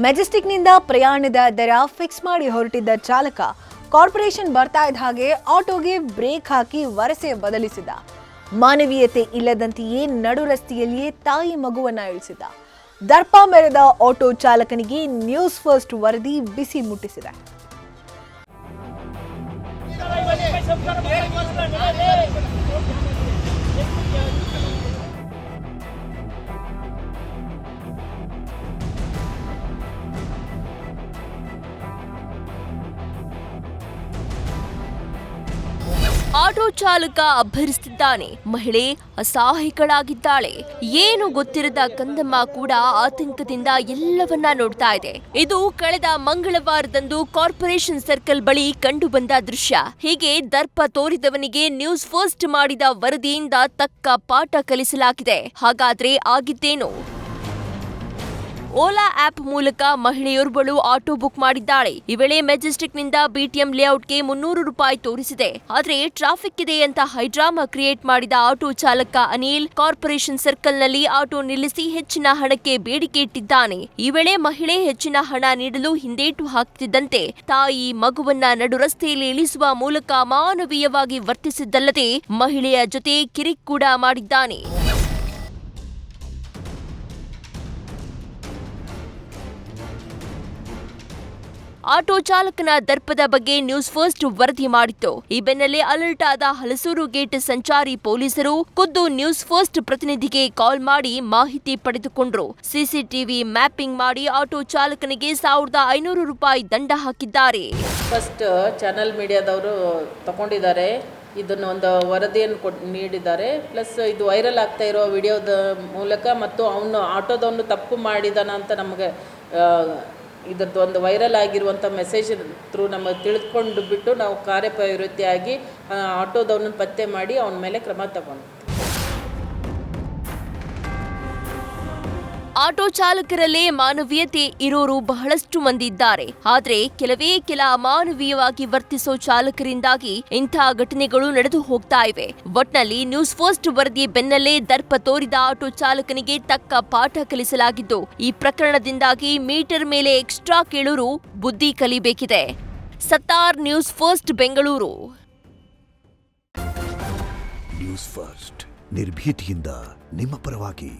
ಮೆಜೆಸ್ಟಿಕ್ನಿಂದ ಪ್ರಯಾಣದ ದರ ಫಿಕ್ಸ್ ಮಾಡಿ ಹೊರಟಿದ್ದ ಚಾಲಕ ಕಾರ್ಪೊರೇಷನ್ ಬರ್ತಾ ಇದ್ದ ಹಾಗೆ ಆಟೋಗೆ ಬ್ರೇಕ್ ಹಾಕಿ ವರಸೆ ಬದಲಿಸಿದ. ಮಾನವೀಯತೆ ಇಲ್ಲದಂತೆಯೇ ನಡು ರಸ್ತೆಯಲ್ಲಿಯೇ ತಾಯಿ ಮಗುವನ್ನ ಇಳಿಸಿದ. ದರ್ಪ ಮೆರೆದ ಆಟೋ ಚಾಲಕನಿಗೆ ನ್ಯೂಸ್ ಫಸ್ಟ್ ವರದಿ ಬಿಸಿ ಮುಟ್ಟಿಸಿದೆ. ಆಟೋ ಚಾಲಕ ಅಬ್ಬರಿಸುತ್ತಿದ್ದಾನೆ. ಮಹಿಳೆ ಅಸಹಾಯಕಳಾಗಿದ್ದಾಳೆ. ಏನು ಗೊತ್ತಿರದ ಕಂದಮ್ಮ ಕೂಡ ಆತಂಕದಿಂದ ಎಲ್ಲವನ್ನ ನೋಡ್ತಾ ಇದೆ. ಇದು ಕಳೆದ ಮಂಗಳವಾರದಂದು ಕಾರ್ಪೊರೇಷನ್ ಸರ್ಕಲ್ ಬಳಿ ಕಂಡು ಬಂದ ದೃಶ್ಯ. ಹೀಗೆ ದರ್ಪ ತೋರಿದವನಿಗೆ ನ್ಯೂಸ್ ಫಸ್ಟ್ ಮಾಡಿದ ವರದಿಯಿಂದ ತಕ್ಕ ಪಾಠ ಕಲಿಸಲಾಗಿದೆ. ಹಾಗಾದ್ರೆ ಆಗಿದ್ದೇನು? ಓಲಾ ಆಪ್ ಮೂಲಕ ಮಹಿಳೆಯೊಬ್ಬಳು ಆಟೋ ಬುಕ್ ಮಾಡಿದ್ದಾಳೆ. ಈ ವೇಳೆ ಮೆಜೆಸ್ಟಿಕ್ನಿಂದ ಬಿಟಿಎಂ ಲೇಔಟ್ಗೆ 300 ರೂಪಾಯಿ ತೋರಿಸಿದೆ. ಆದ್ರೆ ಟ್ರಾಫಿಕ್ ಇದೆ ಅಂತ ಹೈಡ್ರಾಮಾ ಕ್ರಿಯೇಟ್ ಮಾಡಿದ ಆಟೋ ಚಾಲಕ ಅನಿಲ್ ಕಾರ್ಪೊರೇಷನ್ ಸರ್ಕಲ್ನಲ್ಲಿ ಆಟೋ ನಿಲ್ಲಿಸಿ ಹೆಚ್ಚಿನ ಹಣಕ್ಕೆ ಬೇಡಿಕೆ ಇಟ್ಟಿದ್ದಾನೆ. ಈ ವೇಳೆ ಮಹಿಳೆ ಹೆಚ್ಚಿನ ಹಣ ನೀಡಲು ಹಿಂದೇಟು ಹಾಕ್ತಿದ್ದಂತೆ ತಾಯಿ ಮಗುವನ್ನ ನಡು ರಸ್ತೆಯಲ್ಲಿ ಇಳಿಸುವ ಮೂಲಕ ಮಾನವೀಯವಾಗಿ ವರ್ತಿಸಿದ್ದಲ್ಲದೆ ಮಹಿಳೆಯ ಜೊತೆ ಕಿರಿಕ್ ಕೂಡ ಮಾಡಿದ್ದಾನೆ. ಆಟೋ ಚಾಲಕನ ದರ್ಪದ ಬಗ್ಗೆ ನ್ಯೂಸ್ ಫಸ್ಟ್ ವರದಿ ಮಾಡಿತ್ತು. ಈ ಬೆನ್ನಲ್ಲೇ ಅಲರ್ಟ್ ಆದ ಹಲಸೂರು ಗೇಟ್ ಸಂಚಾರಿ ಪೊಲೀಸರು ಖುದ್ದು ನ್ಯೂಸ್ ಫಸ್ಟ್ ಪ್ರತಿನಿಧಿಗೆ ಕಾಲ್ ಮಾಡಿ ಮಾಹಿತಿ ಪಡೆದುಕೊಂಡ್ರು. ಸಿಸಿಟಿವಿ ಮ್ಯಾಪಿಂಗ್ ಮಾಡಿ ಆಟೋ ಚಾಲಕನಿಗೆ 1500 ರೂಪಾಯಿ ದಂಡ ಹಾಕಿದ್ದಾರೆ. ಫಸ್ಟ್ ಚಾನಲ್ ಮೀಡಿಯಾದವರು ತಗೊಂಡಿದ್ದಾರೆ. ಇದನ್ನು ಒಂದು ವರದಿಯನ್ನು ನೀಡಿದ್ದಾರೆ. ಪ್ಲಸ್ ಇದು ವೈರಲ್ ಆಗ್ತಾ ಇರೋ ವಿಡಿಯೋದ ಮೂಲಕ ಮತ್ತು ಅವನು ಆಟೋದವನು ತಪ್ಪು ಮಾಡಿದಾನ ಅಂತ ನಮಗೆ ಇದರದ್ದು ಒಂದು ವೈರಲ್ ಆಗಿರುವಂಥ ಮೆಸೇಜ್ ಥ್ರೂ ನಮಗೆ ತಿಳಿದುಕೊಂಡು ಬಿಟ್ಟು ನಾವು ಕಾರ್ಯಪ್ರವೃತ್ತಿಯಾಗಿ ಆಟೋದವನನ್ನು ಪತ್ತೆ ಮಾಡಿ ಅವನ ಮೇಲೆ ಕ್ರಮ ತಗೊಂಡು. ಆಟೋ ಚಾಲಕರಲ್ಲೇ ಮಾನವೀಯತೆ ಇರೋರು ಬಹಳಷ್ಟು ಮಂದಿ ಇದ್ದಾರೆ. ಆದ್ರೆ ಕೆಲ ಅಮಾನವೀಯವಾಗಿ ವರ್ತಿಸೋ ಚಾಲಕರಿಂದಾಗಿ ಇಂಥ ಘಟನೆಗಳು ನಡೆದು ಹೋಗ್ತಾ ಇವೆ. ಒಟ್ನಲ್ಲಿ ನ್ಯೂಸ್ ಫಸ್ಟ್ ವರದಿ ಬೆನ್ನಲ್ಲೇ ದರ್ಪ ತೋರಿದ ಆಟೋ ಚಾಲಕನಿಗೆ ತಕ್ಕ ಪಾಠ ಕಲಿಸಲಾಗಿದ್ದು, ಈ ಪ್ರಕರಣದಿಂದಾಗಿ ಮೀಟರ್ ಮೇಲೆ ಎಕ್ಸ್ಟ್ರಾ ಕೇಳೋರು ಬುದ್ಧಿ ಕಲಿಬೇಕಿದೆ. Sattar, news first, Bengaluru. News first ನಿರ್ಭೀತಿಯಿಂದ ನಿಮ್ಮ ಪರವಾಗಿ.